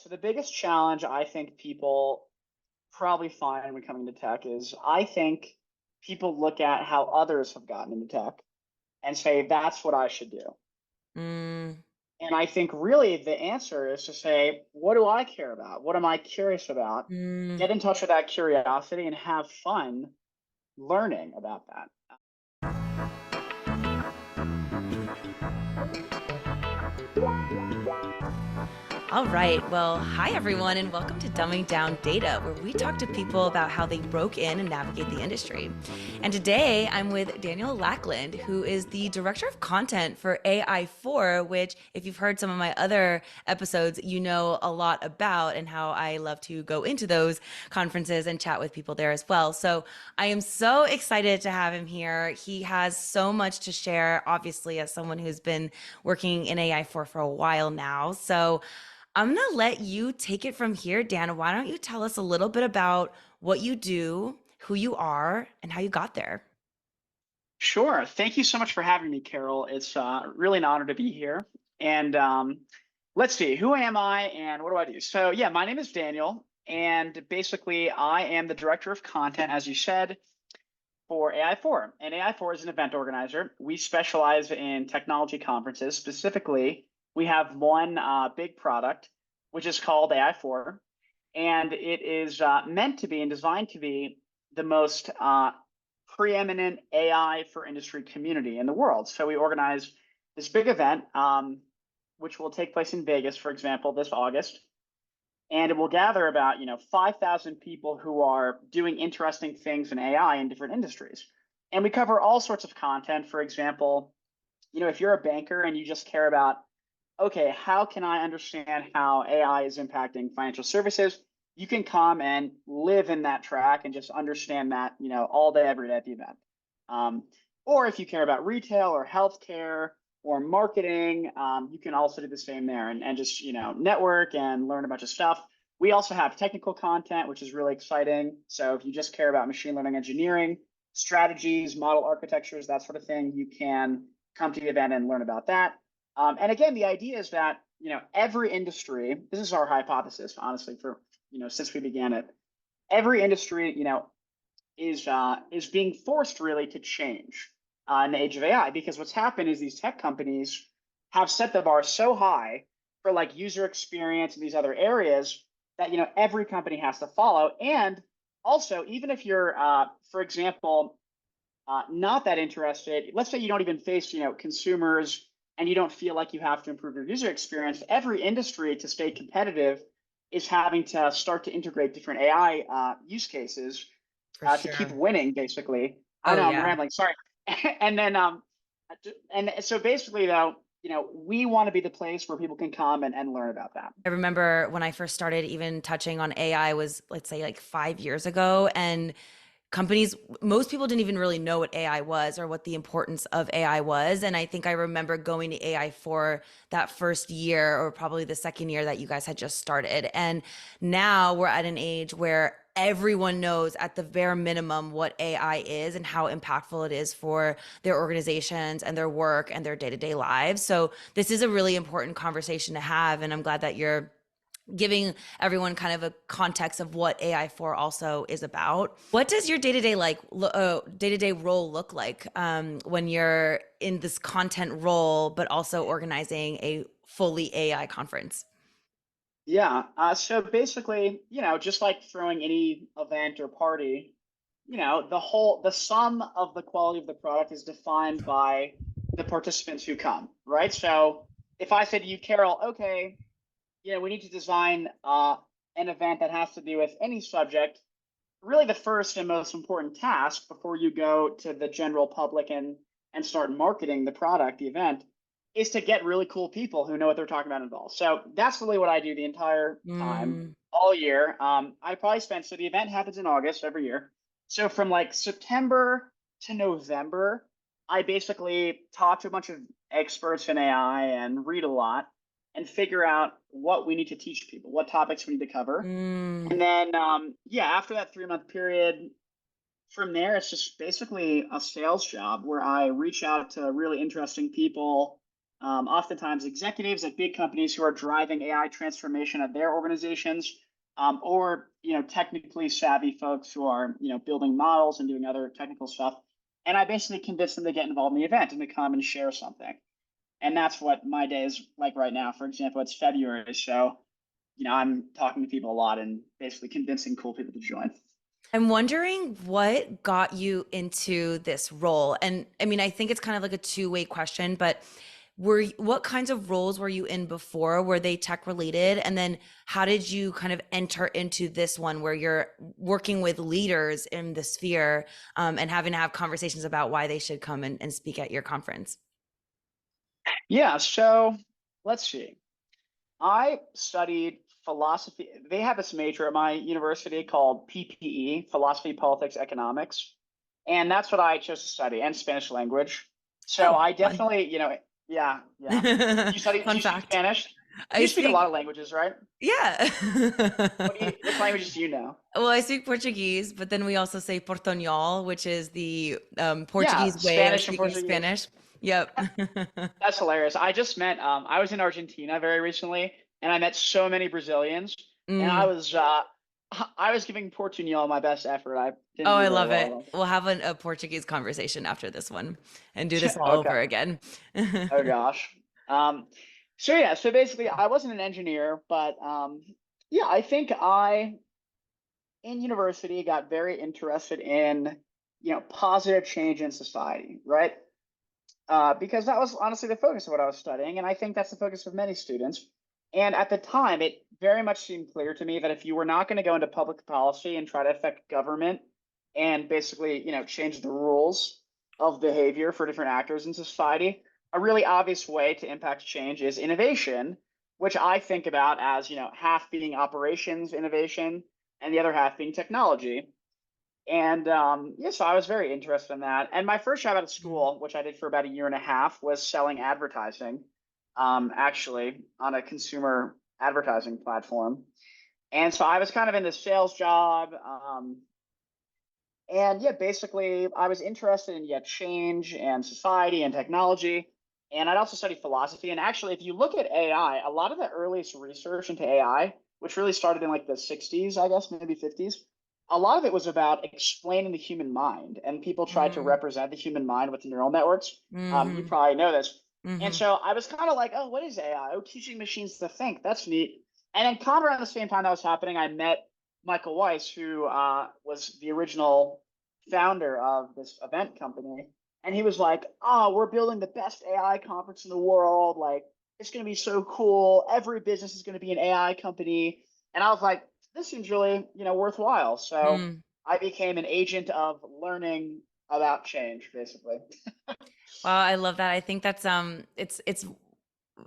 So the biggest challenge I think people probably find when coming to tech is I think people look at how others have gotten into tech and say, that's what I should do. Mm, And I think really the answer is to say, what do I care about? What am I curious about? mm. Get in touch with that curiosity and have fun learning about that. All right. Well, hi, everyone, and welcome to Dumbing Down Data, where we talk to people about how they broke in and navigate the industry. And today I'm with Daniel Lackland, who is the director of content for AI4, which, if you've heard some of my other episodes, you know a lot about and how I love to go into those conferences and chat with people there as well. So I am so excited to have him here. He has so much to share, obviously, as someone who's been working in AI4 for a while now. So I'm going to let you take it from here, Dan. Why don't you tell us a little bit about what you do, who you are, and how you got there? Sure. Thank you so much for having me, Carol. It's really an honor to be here. And let's see, who am I and what do I do? So, yeah, my name is Daniel. And basically, I am the director of content, as you said, for AI4. And AI4 is an event organizer. We specialize in technology conferences. Specifically, we have one big product, which is called AI4. And it is meant to be and designed to be the most preeminent AI for industry community in the world. So we organize this big event, which will take place in Vegas, for example, this August. And it will gather about 5,000 people who are doing interesting things in AI in different industries. And we cover all sorts of content. For example, if you're a banker and you just care about, okay, how can I understand how AI is impacting financial services? You can come and live in that track and just understand that, all day, every day at the event. Um, or if you care about retail or healthcare or marketing, you can also do the same there and just, network and learn a bunch of stuff. We also have technical content, which is really exciting. So if you just care about machine learning engineering, strategies, model architectures, that sort of thing, you can come to the event and learn about that. And again, the idea is that every industry. This is our hypothesis, honestly, for since we began it. Every industry, is being forced really to change in the age of AI because what's happened is these tech companies have set the bar so high for like user experience and these other areas that every company has to follow. And also, even if you're, for example, not that interested, let's say you don't even face consumers and you don't feel like you have to improve your user experience, every industry to stay competitive is having to start to integrate different AI use cases For to keep sure. winning, basically. I Oh, know I'm yeah. rambling, sorry. And then and so basically though, we want to be the place where people can come and learn about that. I remember when I first started even touching on AI was, let's say, like 5 years ago. And companies, most people didn't even really know what AI was or what the importance of AI was. And I think I remember going to AI for that first year or probably the second year that you guys had just started. And now we're at an age where everyone knows at the bare minimum what AI is and how impactful it is for their organizations and their work and their day-to-day lives. So this is a really important conversation to have. And I'm glad that you're giving everyone kind of a context of what AI4 also is about. What does your day-to-day role look like when you're in this content role, but also organizing a fully AI conference? Yeah. So basically, just like throwing any event or party, the sum of the quality of the product is defined by the participants who come, right? So if I said to you, Carol, okay, we need to design an event that has to do with any subject, really the first and most important task before you go to the general public and start marketing the product, the event, is to get really cool people who know what they're talking about involved. So that's really what I do the entire time, Mm, all year. I probably spend, so the event happens in August every year. So from like September to November, I basically talk to a bunch of experts in AI and read a lot and figure out what we need to teach people, what topics we need to cover. mm. And then, yeah, after that 3 month period, from there, it's just basically a sales job where I reach out to really interesting people oftentimes executives at big companies who are driving AI transformation at their organizations, or technically savvy folks who are building models and doing other technical stuff. And I basically convince them to get involved in the event and to come and share something. And that's what my day is like right now. For example, it's February, so I'm talking to people a lot and basically convincing cool people to join. I'm wondering what got you into this role. And I mean, I think it's kind of like a two-way question, but what kinds of roles were you in before? Were they tech related? And then how did you kind of enter into this one where you're working with leaders in the sphere, and having to have conversations about why they should come and speak at your conference? Yeah, so let's see. I studied philosophy. They have this major at my university called PPE, Philosophy, Politics, Economics. And that's what I chose to study, and Spanish language. So Oh, I fun. definitely, yeah, yeah. Do Fun you speak fact. Spanish? You I speak a lot speak, of languages, right? yeah. Which languages do you know? Well, I speak Portuguese, but then we also say Portuñol, which is the Yeah, Portuguese way of Spanish and speaking Portuguese. Spanish. Yep. That's hilarious. I just met I was in Argentina very recently, and I met so many Brazilians, and Mm. I was giving Portuñol my best effort. I didn't Oh, do I very love it. well. We'll have a Portuguese conversation after this one and do this all Okay. over again. Oh gosh. Um, so yeah, so basically I wasn't an engineer, but yeah, I think I in university got very interested in, positive change in society, right? Because that was honestly the focus of what I was studying. And I think that's the focus of many students. And at the time, it very much seemed clear to me that if you were not going to go into public policy and try to affect government and basically, change the rules of behavior for different actors in society, a really obvious way to impact change is innovation, which I think about as, half being operations innovation and the other half being technology. And yeah, so I was very interested in that. And my first job out of Mhm. school, which I did for about a year and a half, was selling advertising, actually on a consumer advertising platform. And so I was kind of in this sales job. And yeah, basically, I was interested in change and society and technology. And I'd also studied philosophy. And actually, if you look at AI, a lot of the earliest research into AI, which really started in like the 60s, I guess, maybe 50s, a lot of it was about explaining the human mind. And people tried to Mm. represent the human mind with neural networks. You Mhm. probably know this. And Mhm. so I was kind of like, oh, what is AI? Oh, teaching machines to think. That's neat. And then, kind of around the same time that was happening, I met Michael Weiss, who was the original founder of this event company. And he was like, oh, we're building the best AI conference in the world. Like, it's going to be so cool. Every business is going to be an AI company. And I was like, this seems really, worthwhile. So Mm. I became an agent of learning about change, basically. Wow, I love that. I think that's it's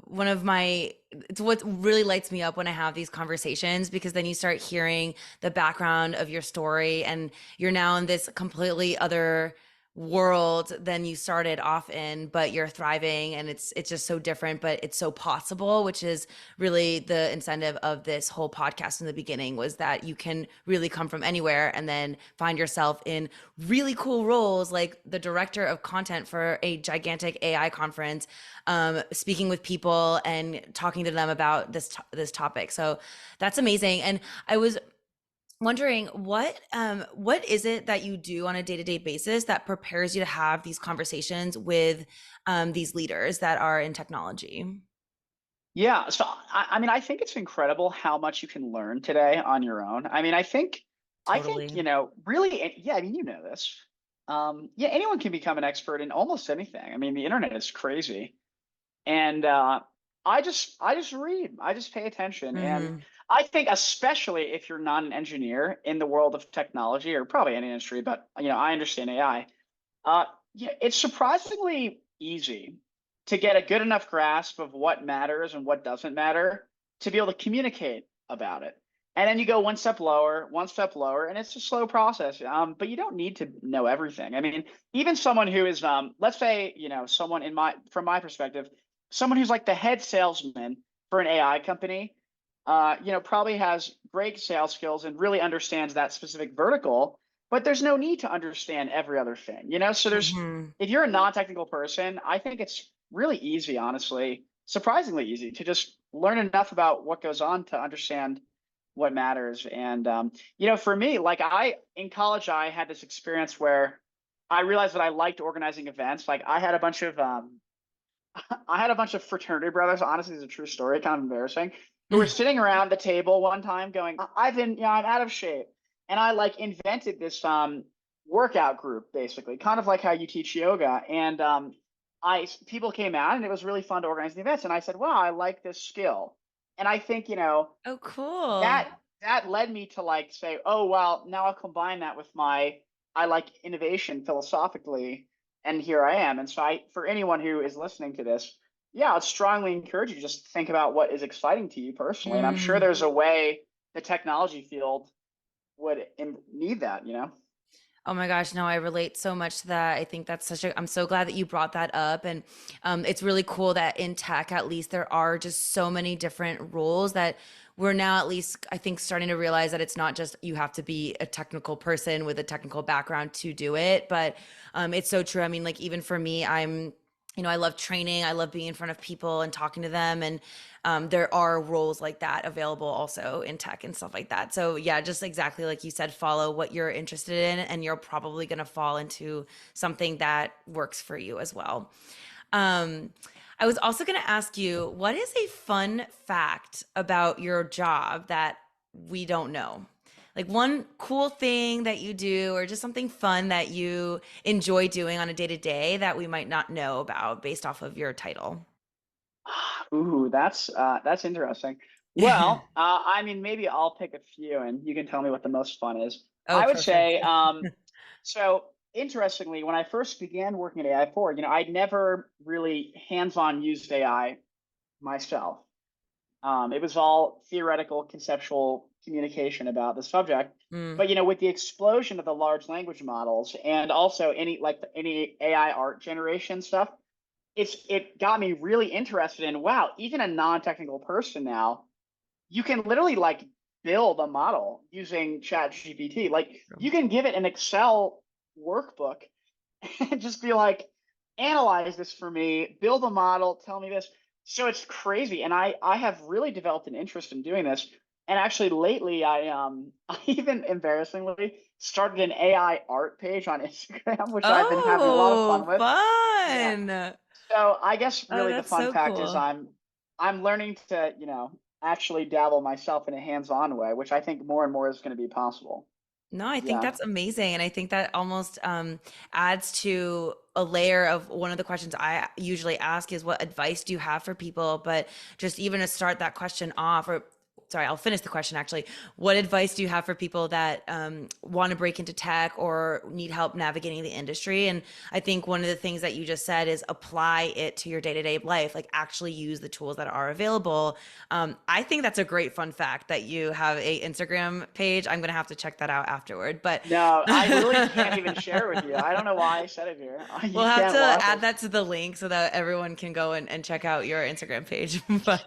one of my it's what really lights me up when I have these conversations, because then you start hearing the background of your story and you're now in this completely other world than you started off in, but you're thriving, and it's just so different, but it's so possible, which is really the incentive of this whole podcast in the beginning, was that you can really come from anywhere and then find yourself in really cool roles like the director of content for a gigantic AI conference, speaking with people and talking to them about this topic. So that's amazing. And I was wondering what is it that you do on a day-to-day basis that prepares you to have these conversations with these leaders that are in technology? Yeah. So, I mean, I think it's incredible how much you can learn today on your own. I mean, I think, Totally. really, yeah, I mean, you know this. Yeah, anyone can become an expert in almost anything. I mean, the internet is crazy. And I just read, I just pay attention. And Hmm. I think especially if you're not an engineer in the world of technology, or probably any industry, but I understand AI. uh yeah, it's surprisingly easy to get a good enough grasp of what matters and what doesn't matter to be able to communicate about it. And then you go one step lower, and it's a slow process. But you don't need to know everything. I mean, even someone who is, let's say, someone from my perspective, someone who's like the head salesman for an AI company, probably has great sales skills and really understands that specific vertical, but there's no need to understand every other thing. So Hmm. if you're a non-technical person, I think it's really easy, honestly, surprisingly easy to just learn enough about what goes on to understand what matters. And for me, like I in college, I had this experience where I realized that I liked organizing events. Like I had a bunch of fraternity brothers. Honestly, it's a true story, kind of embarrassing. Who were sitting around the table one time, going, I'm out of shape," and I like invented this workout group, basically, kind of like how you teach yoga. And I people came out, and it was really fun to organize the events. And I said, "Wow, I like this skill," and I think Oh, cool. that that led me to like say, oh well, now I'll combine that with my I like innovation philosophically, and here I am. And so for anyone who is listening to this, yeah, I'd strongly encourage you to just think about what is exciting to you personally. And I'm sure Mm. there's a way the technology field would need that. Oh my gosh, no, I relate so much to that. I think that's I'm so glad that you brought that up. And it's really cool that in tech, at least, there are just so many different roles that we're now, at least, I think, starting to realize that it's not just you have to be a technical person with a technical background to do it. But it's so true. I mean, like, even for me, I love training. I love being in front of people and talking to them. And there are roles like that available also in tech and stuff like that. So yeah, just exactly like you said, follow what you're interested in, and you're probably going to fall into something that works for you as well. Um, I was also going to ask you, what is a fun fact about your job that we don't know? Like one cool thing that you do, or just something fun that you enjoy doing on a day to day that we might not know about based off of your title. Ooh, that's interesting. Well, I mean, maybe I'll pick a few, and you can tell me what the most fun is. Oh, I would perfect. say, so interestingly, when I first began working at AI 4, I'd never really hands-on used AI myself. It was all theoretical, conceptual communication about the subject. Mm. But with the explosion of the large language models, and also any AI art generation stuff, it got me really interested in, wow, even a non-technical person now, you can literally like build a model using Chat GPT. Like you can give it an Excel workbook and just be like, analyze this for me, build a model, tell me this. So it's crazy. And I have really developed an interest in doing this. And actually lately I even embarrassingly started an AI art page on Instagram, which I've been having a lot of Oh, fun with. Yeah. fun. So I guess Oh, really the that's fun so fact is cool. I'm learning to, actually dabble myself in a hands-on way, which I think more and more is going to be possible. No, I think Yeah. that's amazing. And I think that almost adds to a layer of one of the questions I usually ask is, what advice do you have for people? But just even to start that question off, or sorry, I'll finish the question actually. What advice do you have for people that want to break into tech or need help navigating the industry? And I think one of the things that you just said is apply it to your day-to-day life, like actually use the tools that are available. I think that's a great fun fact that you have a Instagram page. I'm gonna have to check that out afterward. But No, I really can't even share with you. I don't know why I said it here. You we'll have to can't watch add it. that to the link so that everyone can go and check out your Instagram page. But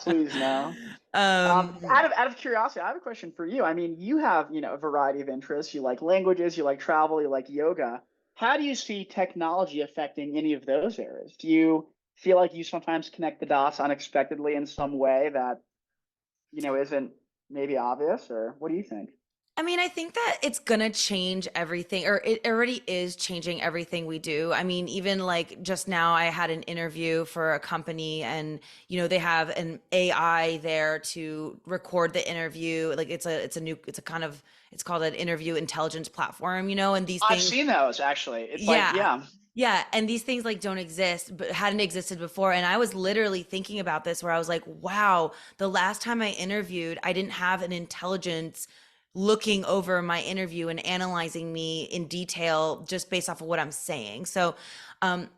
Please no. um, Out of curiosity, I have a question for you. I mean, you have, a variety of interests. You like languages, you like travel, you like yoga. How do you see technology affecting any of those areas? Do you feel like you sometimes connect the dots unexpectedly in some way that, isn't maybe obvious, or what do you think? I mean, I think that it's gonna change everything, or it already is changing everything we do. I mean, even like just now, I had an interview for a company, and they have an AI there to record the interview. Like it's a kind of, it's called an interview intelligence platform, and these I've things. seen those actually. It's like, Yeah. yeah. Yeah, and these things like don't exist, but hadn't existed before. And I was literally thinking about this where I was like, wow, the last time I interviewed, I didn't have an intelligence looking over my interview and analyzing me in detail just based off of what I'm saying. So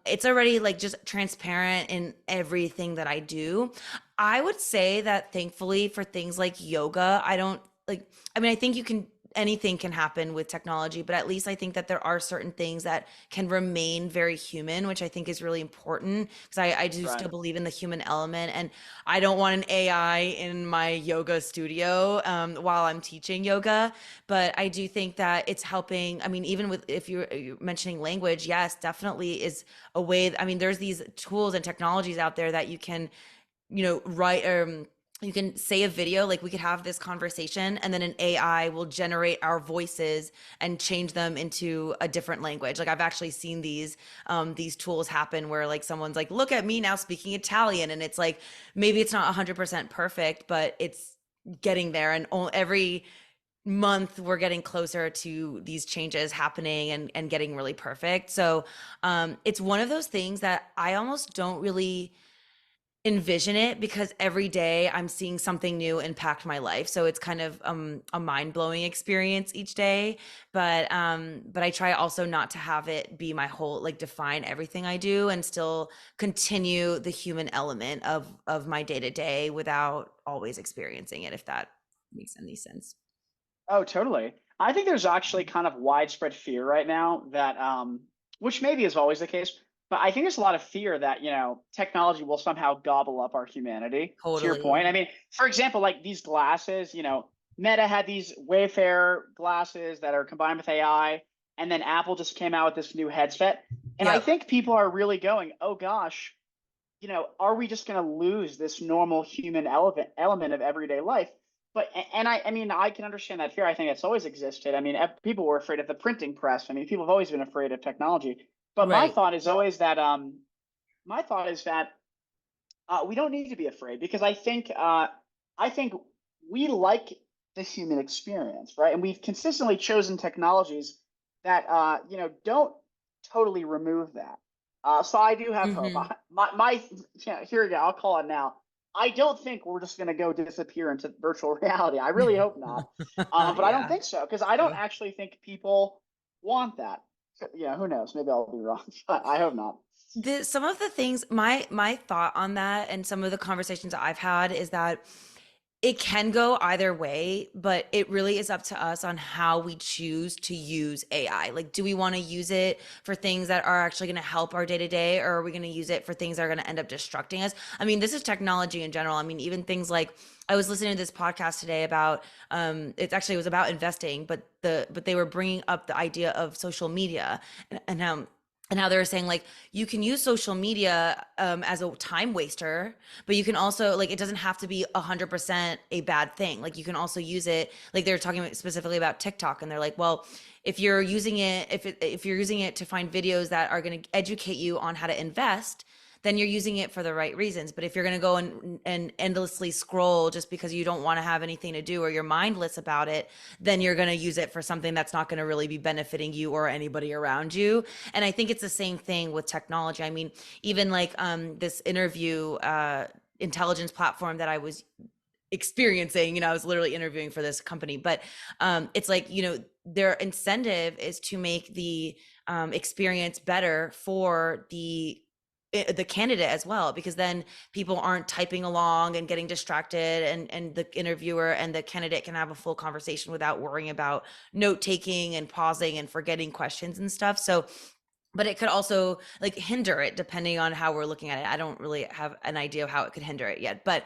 it's already like just transparent in everything that I do. I would say that thankfully for things like yoga, I don't like, I mean, I think you can anything can happen with technology, but at least I think that there are certain things that can remain very human, which I think is really important because I do Right. still believe in the human element. And I don't want an AI in my yoga studio while I'm teaching yoga, but I do think that it's helping. I mean, even with if you're mentioning language, yes, definitely is a way. I mean, there's these tools and technologies out there that you can, write you can say a video, like we could have this conversation and then an AI will generate our voices and change them into a different language. Like I've actually seen these tools happen where like someone's like, look at me now speaking Italian. And it's like, maybe it's not 100% perfect, but it's getting there. And every month we're getting closer to these changes happening and getting really perfect. So it's one of those things that I almost don't really envision it because every day I'm seeing something new impact my life. So it's kind of a mind-blowing experience each day. But I try also not to have it be my whole, like, define everything I do, and still continue the human element of my day-to-day without always experiencing it, if that makes any sense. Oh, totally. I think there's actually kind of widespread fear right now that, which maybe is always the case, but I think there's a lot of fear that, technology will somehow gobble up our humanity. To your Totally. point, I mean, for example, like these glasses, Meta had these Wayfair glasses that are combined with AI, and then Apple just came out with this new headset. And I Yep. think people are really going, oh gosh, are we just going to lose this normal human element of everyday life? But and I mean, I can understand that fear. I think it's always existed. I mean, people were afraid of the printing press. I mean, people have always been afraid of technology. But my Right. thought is always that my thought is that we don't need to be afraid because I think we like the human experience, right? And we've consistently chosen technologies that don't totally remove that. So I do have hope. Hmm. My yeah, here we go. I'll call it now. I don't think we're just going to go disappear into virtual reality. I really hope not. But I don't Yeah. think so because I don't True. actually think people want that. Yeah, who knows? Maybe I'll be wrong, but I hope not. Some of the things, my thought on that and some of the conversations I've had is that it can go either way, but it really is up to us on how we choose to use AI. Like, do we want to use it for things that are actually going to help our day to day, or are we going to use it for things that are going to end up distracting us? I mean, this is technology in general. I mean, even things like, I was listening to this podcast today about it was about investing, but they were bringing up the idea of social media, and how they were saying, like, you can use social media as a time waster, but you can also, like, it doesn't have to be 100% a bad thing. Like, you can also use it, like they're talking specifically about TikTok, and they're like, well, if you're using it, if you're using it to find videos that are going to educate you on how to invest, then you're using it for the right reasons. But if you're going to go and endlessly scroll just because you don't want to have anything to do, or you're mindless about it, then you're going to use it for something that's not going to really be benefiting you or anybody around you. And I think it's the same thing with technology. I mean, even like this interview intelligence platform that I was experiencing, I was literally interviewing for this company, but it's like, their incentive is to make the experience better for the candidate as well, because then people aren't typing along and getting distracted, and the interviewer and the candidate can have a full conversation without worrying about note taking and pausing and forgetting questions and stuff. So, but it could also like hinder it depending on how we're looking at it. I don't really have an idea of how it could hinder it yet, but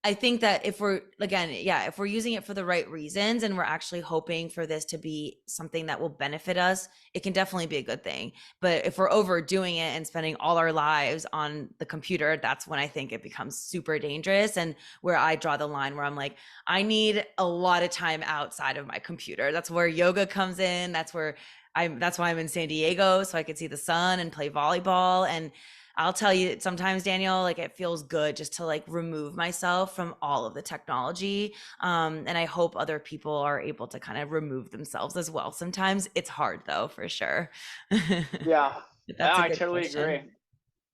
I think that if we're, again, yeah, if we're using it for the right reasons and we're actually hoping for this to be something that will benefit us, it can definitely be a good thing. But if we're overdoing it and spending all our lives on the computer, that's when I think it becomes super dangerous, and where I draw the line, where I'm like, I need a lot of time outside of my computer. That's where yoga comes in. That's why I'm in San Diego, so I could see the sun and play volleyball. And I'll tell you, sometimes, Daniel, like, it feels good just to like remove myself from all of the technology. And I hope other people are able to kind of remove themselves as well. Sometimes it's hard though, for sure. Yeah, But yeah, that's a I good totally question. agree.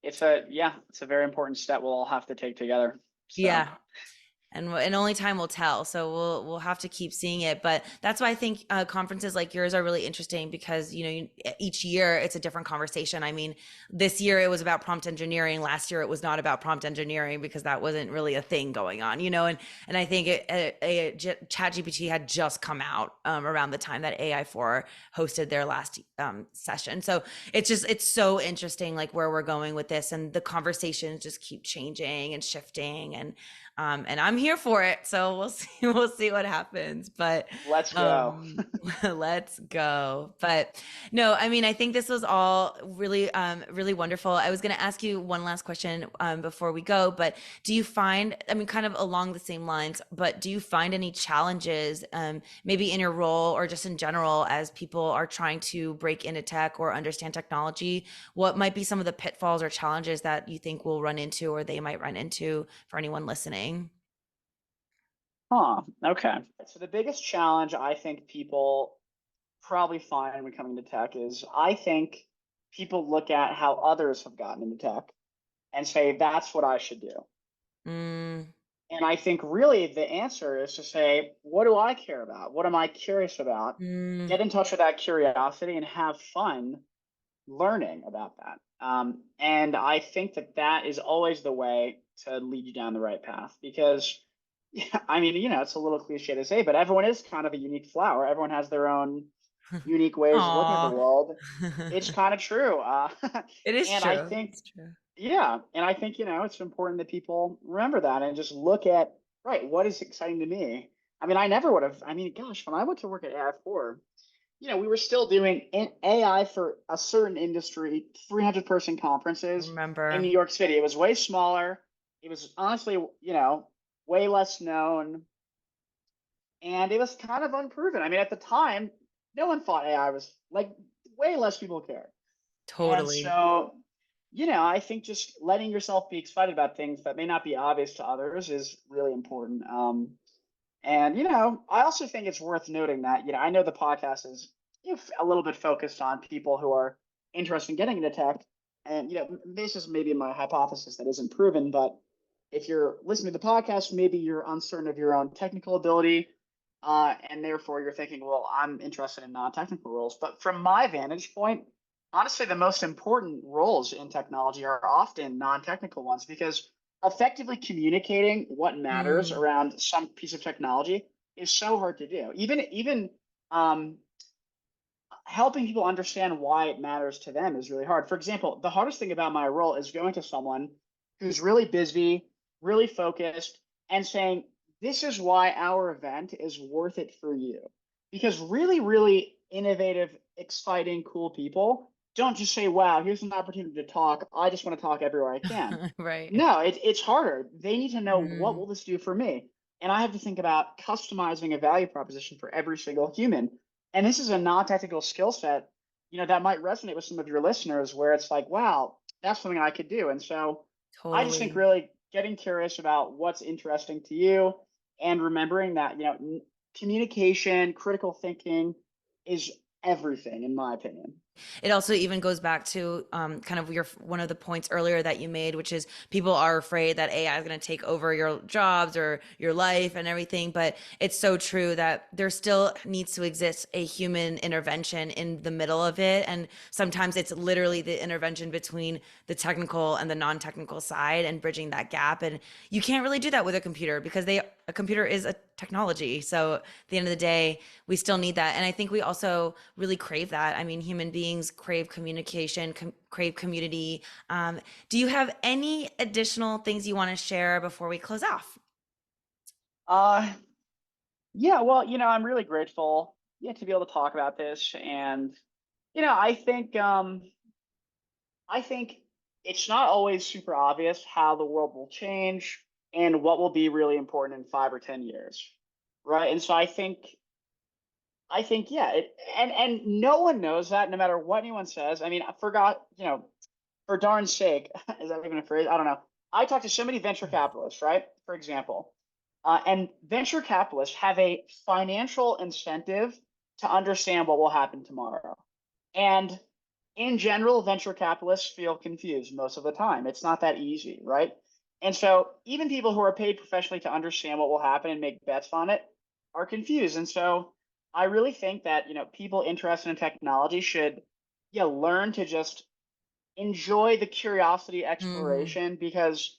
It's a very important step we'll all have to take together. So Yeah. and only time will tell. So we'll have to keep seeing it. But that's why I think conferences like yours are really interesting, because each year it's a different conversation. I mean, this year it was about prompt engineering. Last year it was not about prompt engineering, because that wasn't really a thing going on. And I think ChatGPT had just come out around the time that AI4 hosted their last session. So it's so interesting, like where we're going with this, and the conversations just keep changing and shifting, and I'm here for it. So we'll see, we'll see what happens. But Let's go. um, let's go. But no, I mean, I think this was all really, really wonderful. I was going to ask you one last question before we go, but do you find, I mean, kind of along the same lines, but do you find any challenges, maybe in your role or just in general, as people are trying to break into tech or understand technology? What might be some of the pitfalls or challenges that you think we'll run into, or they might run into, for anyone listening? Huh. Okay. So the biggest challenge I think people probably find when coming to tech is I think people look at how others have gotten into tech and say, that's what I should do. Mm, And I think really the answer is to say, what do I care about? What am I curious about? mm, Get in touch with that curiosity and have fun learning about that. And I think that that is always the way to lead you down the right path because, yeah, I mean, it's a little cliche to say, but everyone is kind of a unique flower. Everyone has their own unique ways of looking at the aw. world. It's kind of true. It is And I true. think, It's true. yeah, and I think, it's important that people remember that and just look at, right, what is exciting to me? I mean, I never would have, I mean, gosh, when I went to work at AI4, we were still doing AI for a certain industry, 300-person conferences in New Remember. York City. It was way smaller. It was honestly, way less known, and it was kind of unproven. I mean, at the time, no one thought AI was like way less people cared. And Totally. so, I think just letting yourself be excited about things that may not be obvious to others is really important. And I also think it's worth noting that I know the podcast is a little bit focused on people who are interested in getting into tech, and this is maybe my hypothesis that isn't proven, but if you're listening to the podcast, maybe you're uncertain of your own technical ability, and therefore you're thinking, well, I'm interested in non-technical roles. But from my vantage point, honestly, the most important roles in technology are often non-technical ones because effectively communicating what matters Mm, around some piece of technology is so hard to do. Even um, helping people understand why it matters to them is really hard. For example, the hardest thing about my role is going to someone who's really busy, really focused, and saying, this is why our event is worth it for you. Because really, really innovative, exciting, cool people don't just say, wow, here's an opportunity to talk. I just want to talk everywhere I can. right. No, it's harder. They need to know, what Mm, will this do for me? And I have to think about customizing a value proposition for every single human. And this is a non-technical skill set, that might resonate with some of your listeners where it's like, wow, that's something I could do. And so I just think totally. really getting curious about what's interesting to you and remembering that, communication, critical thinking is everything, in my opinion. It also even goes back to kind of your one of the points earlier that you made, which is people are afraid that AI is going to take over your jobs or your life and everything. But it's so true that there still needs to exist a human intervention in the middle of it. And sometimes it's literally the intervention between the technical and the non-technical side and bridging that gap. And you can't really do that with a computer, because a computer is a technology. So at the end of the day, we still need that. And I think we also really crave that. I mean, human beings crave communication, crave community. Do you have any additional things you want to share before we close off? Uh, yeah, well, I'm really grateful, yeah, to be able to talk about this. And, I think it's not always super obvious how the world will change and what will be really important in 5 or 10 years, right? And so I think yeah, and no one knows that no matter what anyone says. I mean, I forgot, for darn's sake, is that even a phrase? I don't know. I talk to so many venture capitalists, right? For example, and venture capitalists have a financial incentive to understand what will happen tomorrow. And in general, venture capitalists feel confused most of the time. It's not that easy, right? And so even people who are paid professionally to understand what will happen and make bets on it are confused. And so I really think that, people interested in technology should, yeah, learn to just enjoy the curiosity Mhm. exploration, because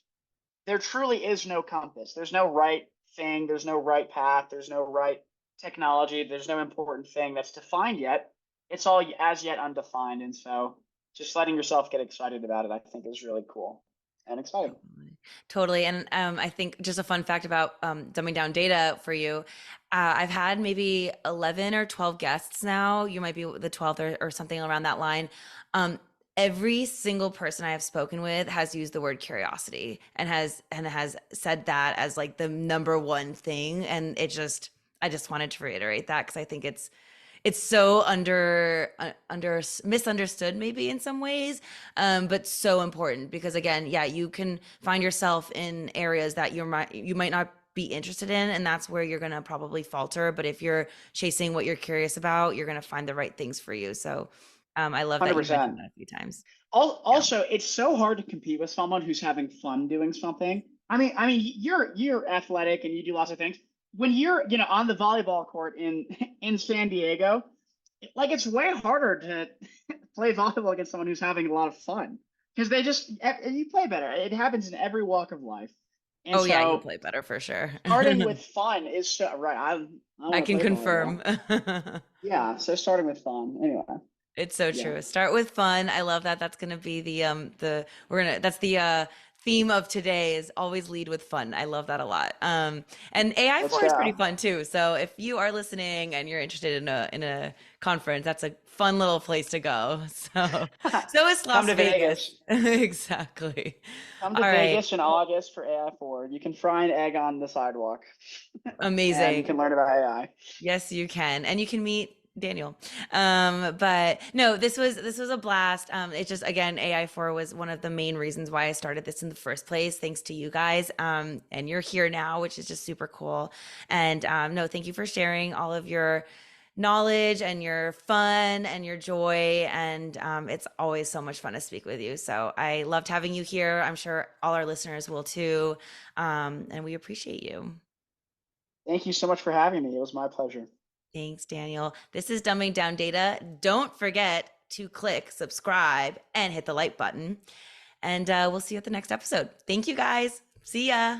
there truly is no compass. There's no right thing, there's no right path, there's no right technology, there's no important thing that's defined yet. It's all as yet undefined. And so just letting yourself get excited about it, I think, is really cool and exciting. Totally. Totally. And I think just a fun fact about dumbing down data for you. I've had maybe 11 or 12 guests now. You might be the 12th or something around that line. Um, every single person I have spoken with has used the word curiosity and has said that as like the number one thing. And I just wanted to reiterate that because I think it's so under misunderstood maybe in some ways, but so important because again, yeah, you can find yourself in areas that you might not be interested in, and that's where you're going to probably falter. But if you're chasing what you're curious about, you're going to find the right things for you. So I love that you mentioned 100%. that a few times. Yeah. Also, it's so hard to compete with someone who's having fun doing something. I mean, you're athletic and you do lots of things. When you're, on the volleyball court in in San Diego, like it's way harder to play volleyball against someone who's having a lot of fun, because you play better. It happens in every walk of life. And Oh yeah, you so play better for sure. starting with fun is so right. I I want to can play volleyball. confirm. Yeah, so starting with fun. Anyway, It's so yeah, true. Start with fun. I love that. That's gonna be that's the theme of today is always lead with fun. I love that a lot. And AI let's 4 is pretty go. fun too. So if you are listening and you're interested in a conference, that's a fun little place to go. So is Come Las to Vegas. Vegas. Exactly. Come to All right. Vegas in August for AI Forward. You can fry an egg on the sidewalk, and you Amazing. can learn about AI. Yes, you can. And you can meet Daniel. But no, this was a blast. It's just again, AI4 was one of the main reasons why I started this in the first place, thanks to you guys. And you're here now, which is just super cool. And no, thank you for sharing all of your knowledge and your fun and your joy. And it's always so much fun to speak with you. So I loved having you here. I'm sure all our listeners will too. And we appreciate you. Thank you so much for having me. It was my pleasure. Thanks, Daniel. This is Dumbing Down Data. Don't forget to click subscribe and hit the like button. And we'll see you at the next episode. Thank you guys. See ya.